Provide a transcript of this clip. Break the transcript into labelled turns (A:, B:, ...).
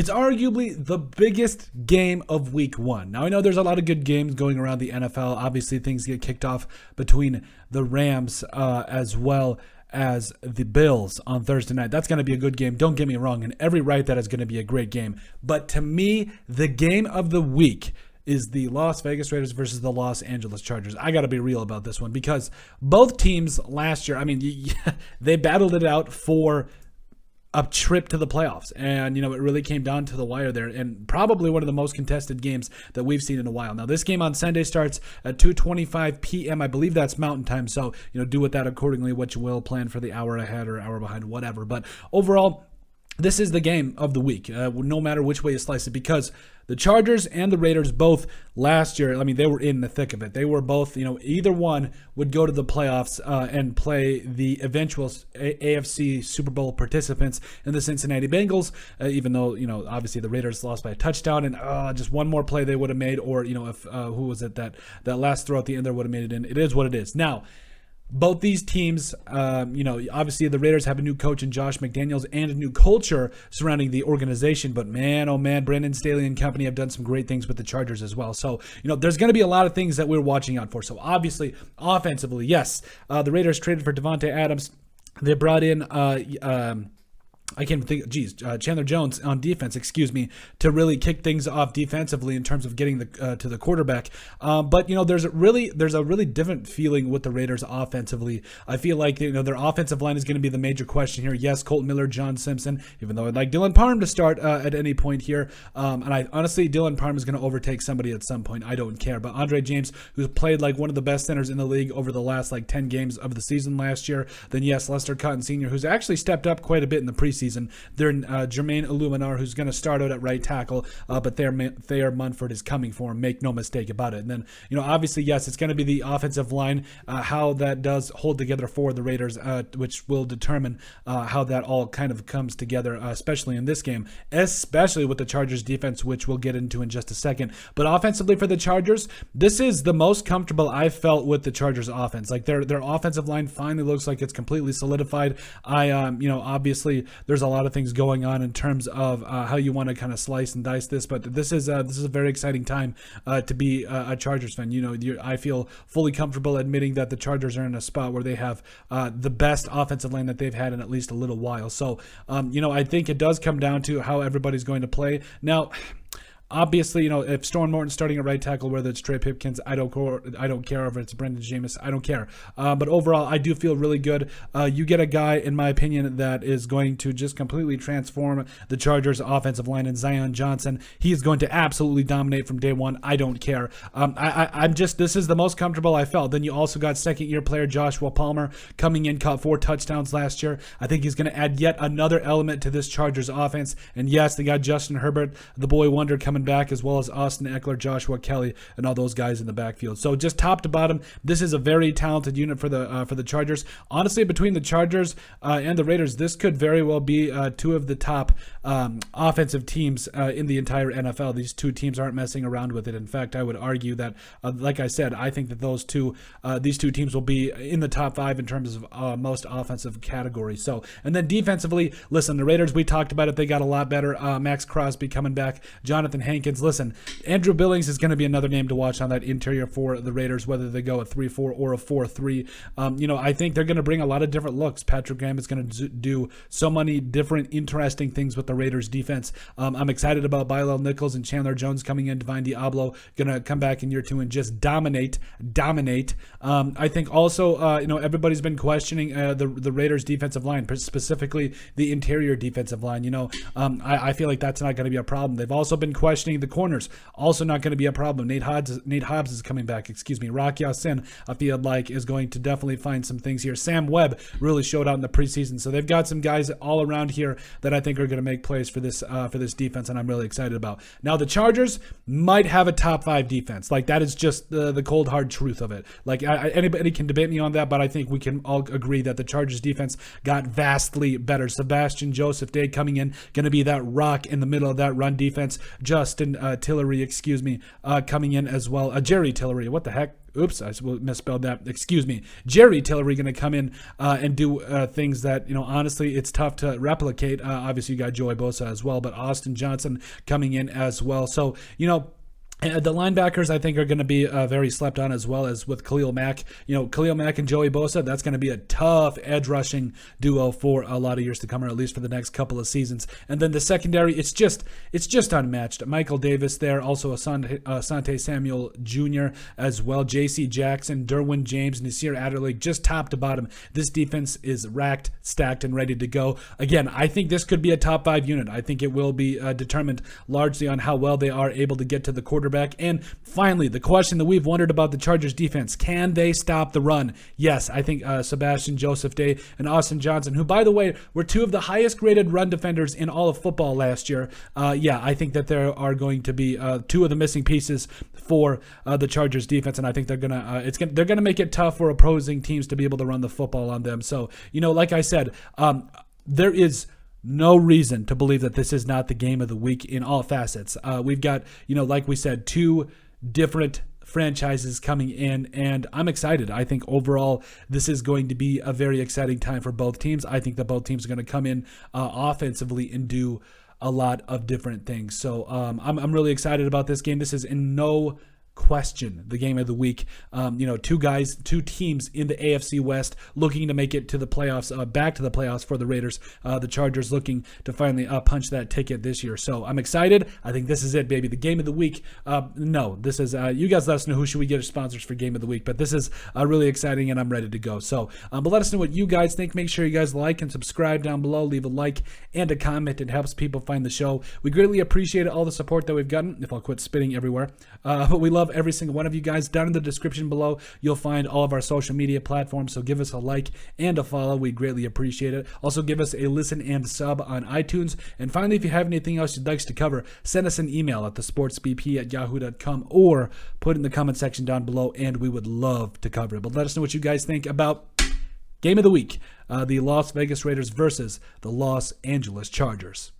A: It's arguably the biggest game of week one. Now, I know there's a lot of good games going around the NFL. Obviously, things get kicked off between the Rams as well as the Bills on Thursday night. That's going to be a good game. Don't get me wrong. In every right, that is going to be a great game. But to me, the game of the week is the Las Vegas Raiders versus the Los Angeles Chargers. I got to be real about this one because both teams last year, I mean, they battled it out for a trip to the playoffs. And, it really came down to the wire there, and probably one of the most contested games that we've seen in a while. Now, this game on Sunday starts at 2:25 p.m. I believe that's Mountain Time. So, do with that accordingly what you will. Plan for the hour ahead or hour behind, whatever. But overall, this is the game of the week, no matter which way you slice it, because the Chargers and the Raiders both last year, I mean, they were in the thick of it. They were both, either one would go to the playoffs and play the eventual AFC Super Bowl participants in the Cincinnati Bengals, even though, obviously the Raiders lost by a touchdown and just one more play they would have made, or, if, who was it that last throw at the end there would have made it in. It is what it is. Now, both these teams, obviously the Raiders have a new coach in Josh McDaniels and a new culture surrounding the organization. But man, oh man, Brandon Staley and company have done some great things with the Chargers as well. So, there's going to be a lot of things that we're watching out for. So obviously, offensively, yes, the Raiders traded for Devontae Adams. They brought in I can't even think. Chandler Jones on defense, to really kick things off defensively in terms of getting to the quarterback. But there's a really different feeling with the Raiders offensively. I feel like their offensive line is going to be the major question here. Yes, Colton Miller, John Simpson, even though I'd like Dylan Parham to start at any point here. And I honestly, Dylan Parham is going to overtake somebody at some point. I don't care. But Andre James, who's played like one of the best centers in the league over the last 10 games of the season last year. Then yes, Lester Cotton Sr., who's actually stepped up quite a bit in the preseason. They're Jermaine Illuminar, who's going to start out at right tackle, but Thayer Munford is coming for him. Make no mistake about it. And then, obviously, yes, it's going to be the offensive line, how that does hold together for the Raiders, which will determine how that all kind of comes together, especially in this game, especially with the Chargers defense, which we'll get into in just a second. But offensively for the Chargers, this is the most comfortable I've felt with the Chargers offense. Like their offensive line finally looks like it's completely solidified. Obviously there's a lot of things going on in terms of how you want to kind of slice and dice this, but this is a very exciting time to be a Chargers fan. I feel fully comfortable admitting that the Chargers are in a spot where they have the best offensive line that they've had in at least a little while. So, I think it does come down to how everybody's going to play. Now, obviously, if Storm Morton's starting at right tackle, whether it's Trey Pipkins, I don't care if it's Brendan Jameis. I don't care. But overall, I do feel really good. You get a guy, in my opinion, that is going to just completely transform the Chargers' offensive line in Zion Johnson. He is going to absolutely dominate from day one. I don't care. This is the most comfortable I felt. Then you also got second-year player Joshua Palmer coming in, caught 4 touchdowns last year. I think he's going to add yet another element to this Chargers offense. And yes, they got Justin Herbert, the boy wonder, coming back, as well as Austin Eckler, Joshua Kelly, and all those guys in the backfield. So just top to bottom, this is a very talented unit for the Chargers. Honestly, between the Chargers and the Raiders, this could very well be two of the top offensive teams in the entire NFL. These two teams aren't messing around with it. In fact, I would argue that, like I said, I think that these two teams will be in the top 5 in terms of most offensive categories. So, and then defensively, listen, the Raiders, we talked about it. They got a lot better. Max Crosby coming back, Jonathan Hankins. Listen, Andrew Billings is going to be another name to watch on that interior for the Raiders, whether they go a 3-4 or a 4-3. I think they're going to bring a lot of different looks. Patrick Graham is going to do so many different interesting things with the Raiders defense. I'm excited about Bilal Nichols and Chandler Jones coming in. Divine Diablo going to come back in year 2 and just dominate. I think also, everybody's been questioning the Raiders defensive line, specifically the interior defensive line. I feel like that's not going to be a problem. They've also been questioning the corners, also not going to be a problem. Nate Hobbs is coming back. Rock Ya-Sin, I feel like, is going to definitely find some things here. Sam Webb really showed out in the preseason, so they've got some guys all around here that I think are going to make plays for this defense, and I'm really excited about. Now, the Chargers might have a top 5 defense. Like, that is just the cold hard truth of it. Like, anybody can debate me on that, but I think we can all agree that the Chargers defense got vastly better. Sebastian Joseph Day coming in, going to be that rock in the middle of that run defense. Justin Tillery, coming in as well. Jerry Tillery, what the heck? Oops, I misspelled that. Excuse me. Jerry Tillery going to come in and do things that, honestly, it's tough to replicate. Obviously, you got Joey Bosa as well, but Austin Johnson coming in as well. So, the linebackers, I think, are going to be very slept on, as well as with Khalil Mack. Khalil Mack and Joey Bosa, that's going to be a tough edge rushing duo for a lot of years to come, or at least for the next couple of seasons. And then the secondary, it's just unmatched. Michael Davis there, also Asante Samuel Jr. as well, J.C. Jackson, Derwin James, Nasir Adderley, just top to bottom. This defense is racked, stacked, and ready to go. Again, I think this could be a top 5 unit. I think it will be determined largely on how well they are able to get to the quarterback. And finally, the question that we've wondered about the Chargers defense, can they stop the run? Yes, I think Sebastian Joseph Day and Austin Johnson, who, by the way, were 2 of the highest graded run defenders in all of football last year. I think that there are going to be 2 of the missing pieces for the Chargers defense, and I think they're gonna make it tough for opposing teams to be able to run the football on them. So, like I said, there is no reason to believe that this is not the game of the week in all facets. We've got, like we said, 2 different franchises coming in, and I'm excited. I think overall this is going to be a very exciting time for both teams. I think that both teams are going to come in offensively and do a lot of different things. So I'm really excited about this game. This is in no question the game of the week. 2 teams in the AFC West looking to make it to the playoffs, back to the playoffs for the Raiders. The Chargers looking to finally punch that ticket this year. So I'm excited. I think this is it, baby. The game of the week. This is you guys let us know who should we get as sponsors for game of the week. But this is really exciting, and I'm ready to go. So, but let us know what you guys think. Make sure you guys like and subscribe down below. Leave a like and a comment. It helps people find the show. We greatly appreciate all the support that we've gotten. If I'll quit spitting everywhere, but we love every single one of you guys. Down in the description below, you'll find all of our social media platforms, so give us a like and a follow. We'd greatly appreciate it. Also, give us a listen and sub on iTunes. And finally, if you have anything else you'd like us to cover, send us an email at thesportsbp@yahoo.com or put in the comment section down below, and we would love to cover it. But let us know what you guys think about game of the week, the Las Vegas Raiders versus the Los Angeles Chargers.